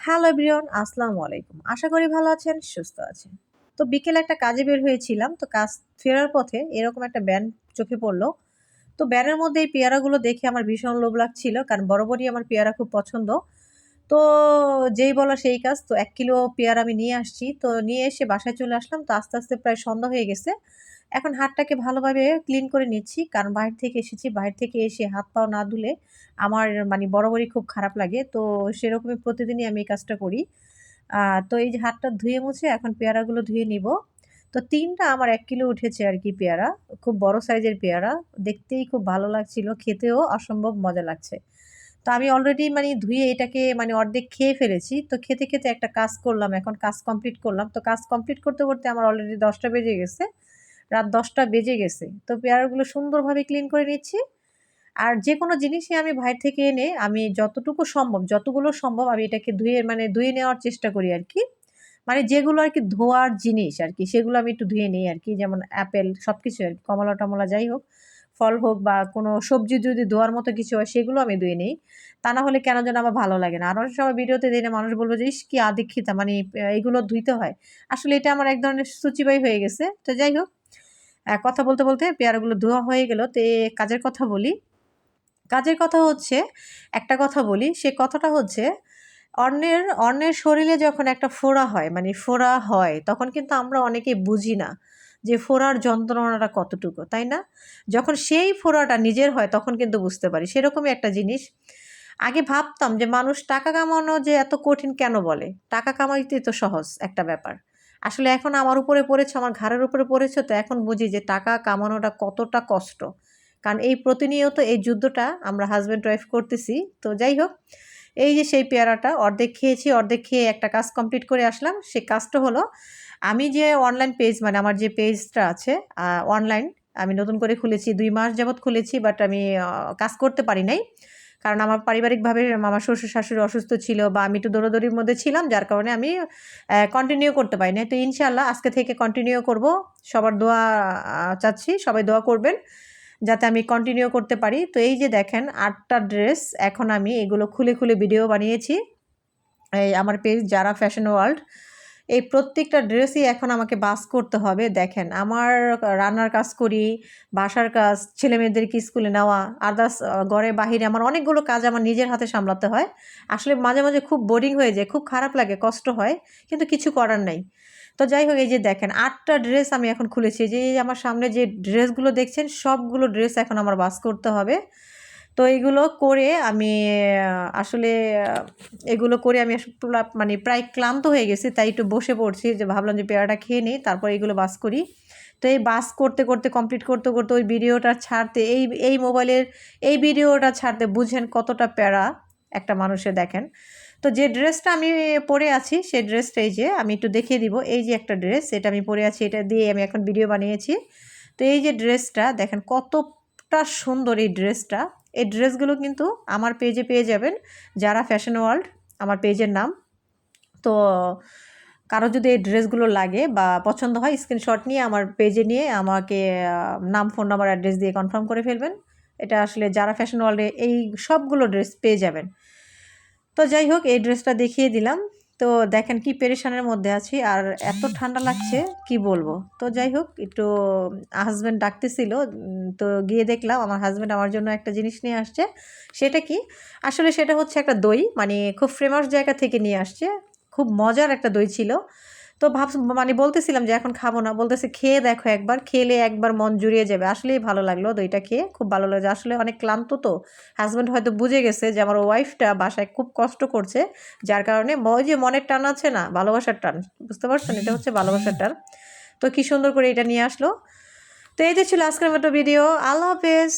Hello everyone, আসসালামু আলাইকুম। আশা করি ভালো আছেন, সুস্থ আছেন। তো বিকেলে একটা কাজে বের হয়েছিলাম। তো কাজ ফেরার পথে এরকম একটা ব্যান চোখে পড়লো। তো ব্যানের মধ্যে এই পেয়ারাগুলো দেখে আমার ভীষণ লোভ লাগছিল। কারণ বরাবরই আমার পেয়ারা খুব পছন্দ। তো যেই বলা সেই কাজ। তো ১ কিলো পেয়ারা আমি নিয়ে আসছি। তো নিয়ে এসে বাসায় চলে আসলাম। তো আস্তে, আস্তে প্রায় সন্ধ্যা হয়ে গেছে। এখন হাতটাকে ভালোভাবে ক্লিন করে নিচ্ছি। কারণ বাহির থেকে এসেছি। বাহির থেকে এসে হাত-পাও না ধুলে আমার মানে বরাবরই খুব খারাপ লাগে। তো সেরকমই প্রতিদিনই আমি এই কাজটা করি। আ তো এই যে হাতটা ধুয়ে মুছে এখন পেয়ারাগুলো ধুয়ে নিবো। তো ৩ টা আমার ১ কিলো উঠেছে আরকি পেয়ারা। খুব বড় সাইজের পেয়ারা। দেখতেই খুব ভালো লাগছিল। খেতেও অসম্ভব মজা লাগছে। তো আমি অলরেডি মানে ধুয়ে এটাকে মানে অর্ধেক খেয়ে ফেলেছি। তো খেতে, খেতে একটা কাজ করলাম। এখন কাজ কমপ্লিট করলাম। তো কাজ কমপ্লিট করতে, করতে আমার অলরেডি ১০ টা বেজে গেছে। রাত ১০ টা বেজে গেছে। তো পেয়ারাগুলো সুন্দরভাবে ক্লিন করে নিচ্ছি। আর যেকোনো জিনিসই আমি বাহির থেকে এনে আমি যতটুকু সম্ভব, যতগুলো সম্ভব আমি এটাকে ধুয়ে মানে ধুয়ে নেওয়ার চেষ্টা করি আরকি। মানে যেগুলো আরকি ধোয়ার জিনিস আরকি সেগুলো আমি একটু ধুয়ে নেই আরকি। যেমন অ্যাপেল সবকিছু আরকি কমলা-টমলা যাই হোক, ফল হোক বা কোনো সবজি যদি ধোয়ার মতো কিছু হয় সেগুলো আমি ধুয়ে নেই। তা না হলে কেন যেন আমার ভালো লাগে না। আর অনেক সময় ভিডিওতে দেখলে মানুষ বলবে যে, "ইস! কি আদিক্ষিতা মানে এগুলো ধুইতে হয়।" আসলে এটা আমার এক ধরনের শুচিবাই হয়ে গেছে। তো যাই হোক, কথা বলতে, বলতে পেয়ারাগুলো ধোয়া হয়ে গেল। তো কাজের কথা বলি। কাজের কথা হচ্ছে, একটা কথা বলি, সে কথাটা হচ্ছে অন্যের শরীরে যখন একটা ফোড়া হয়, মানে ফোড়া হয়, তখন কিন্তু আমরা অনেকেই বুঝি না যে ফোড়ার যন্ত্রণাটা কতটুকু, তাই না? যখন সেই ফোড়াটা নিজের হয় তখন কিন্তু বুঝতে পারি। সেরকমই একটা জিনিস। আগে ভাবতাম যে মানুষ টাকা কামানো যে এত কঠিন কেন বলে? টাকা কামাইতেই তো সহজ একটা ব্যাপার। আসলে এখন আমার উপরে পড়েছে, আমার ঘাড়ের উপরে পড়েছে তো এখন বুঝি যে টাকা কামানোটা কতটা কষ্ট। কারণ এই প্রতিনিয়ত এই যুদ্ধটা আমরা হাসব্যান্ড ওয়াইফ করতেছি। তো যাই হোক, এই যে সেই পেয়ারাটা অর্ধেক খেয়েছি, অর্ধেক খেয়ে একটা কাজ কমপ্লিট করে আসলাম। সেই কাজটা হলো আমি যে অনলাইন পেজ মানে আমার যে পেজটা আছে অনলাইন আমি নতুন করে খুলেছি। ২ মাস যাবৎ খুলেছি বাট আমি কাজ করতে পারি নাই। কারণ আমার পারিবারিকভাবে আমার শ্বশুর-শাশুড়ি অসুস্থ ছিল বা আমি একটু দৌড়াদৌড়ির মধ্যে ছিলাম যার কারণে আমি কন্টিনিউ করতে পারি নাই। তো ইনশাআল্লাহ আজকে থেকে কন্টিনিউ করব। সবার দোয়া চাচ্ছি। সবাই দোয়া করবেন যাতে আমি কন্টিনিউ করতে পারি। তো এই যে দেখেন ৮ টা ড্রেস এখন আমি এগুলো খুলে, খুলে ভিডিও বানিয়েছি। এই আমার পেজ যারা ফ্যাশন ওয়ার্ল্ড। এই প্রত্যেকটা ড্রেসই এখন আমাকে বাছ করতে হবে। দেখেন আমার রান্নার কাজ করি, বাসার কাজ, ছেলেমেয়েদেরকে স্কুলে নেওয়া, আদার্স ঘরে বাহিরে আমার অনেকগুলো কাজ আমার নিজের হাতে সামলাতে হয়। আসলে মাঝে, মাঝে খুব বোরিং হয়ে যায়, খুব খারাপ লাগে, কষ্ট হয়। কিন্তু কিছু করার নাই। তো যাই হোক এই যে দেখেন ৮ টা ড্রেস আমি এখন খুলেছি। যে এই আমার সামনে যে ড্রেসগুলো দেখছেন সবগুলো ড্রেস এখন আমার বাছ করতে হবে। তো এগুলো করে আমি আসলে এগুলো করে আমি মানে প্রায় ক্লান্ত হয়ে গেছি। তাই একটু বসে পড়ছি যে ভাবলাম যে পেয়ারাটা খেয়ে নিই তারপর এগুলো বাছ করি। তো এই বাছ করতে, করতে কমপ্লিট করতে, করতে ওই ভিডিওটা ছাড়তে এই মোবাইলের এই ভিডিওটা ছাড়তে বুঝেন কতটা প্যারা একটা মানুষের দেখেন। তো যে ড্রেসটা আমি পরে আছি সেই ড্রেসটা এই যে আমি একটু দেখিয়ে দিব। এই যে একটা ড্রেস এটা আমি পরে আছি এটা দিয়ে আমি এখন ভিডিও বানিয়েছি। তো এই যে ড্রেসটা দেখেন কতটা সুন্দর এই ড্রেসটা। এই ড্রেসগুলো কিন্তু আমার পেজে পেয়ে যাবেন। যারা ফ্যাশন ওয়ার্ল্ড আমার পেজের নাম। তো কারো যদি এই ড্রেসগুলো লাগে বা পছন্দ হয় স্ক্রিনশট নিয়ে আমার পেজে নিয়ে আমাকে নাম, ফোন নাম্বার, অ্যাড্রেস দিয়ে কনফার্ম করে ফেলবেন। এটা আসলে যারা ফ্যাশন ওয়ার্ল্ডে এই সবগুলো ড্রেস পেয়ে যাবেন। তো যাই হোক এই ড্রেসটা দেখিয়ে দিলাম। তো দেখেন কি পেরেশানের মধ্যে আছি আর এত ঠান্ডা লাগছে কি বলবো। তো যাই হোক একটু হাসব্যান্ড ডাকতেছিল। তো গিয়ে দেখলাম আমার হাসব্যান্ড আমার জন্য একটা জিনিস নিয়ে আসছে। সেটা কি? আসলে সেটা হচ্ছে একটা দই। মানে খুব ফেমাস জায়গা থেকে নিয়ে আসছে। খুব মজার একটা দই ছিল। তো মানে বলতেছিলাম যে এখন খাবো না। বলতেছে, "খেয়ে দেখো একবার। খেলে একবার মন জুড়িয়ে যাবে।" আসলেই ভালো লাগলো দইটা খেয়ে। খুব ভালো লাগছে। আসলে অনেক ক্লান্ত তো। হাসব্যান্ড হয়তো বুঝে গেছে যে আমার ওয়াইফটা বাসায় খুব কষ্ট করছে। যার কারণে ওই যে মনের টান আছে না? ভালোবাসার টান। বুঝতে পারছেন? এটা হচ্ছে ভালোবাসার টান। তো কি সুন্দর করে এটা নিয়ে আসলো। তো এই যে ছিল আজকের মতো ভিডিও। আল্লাহ হাফেজ।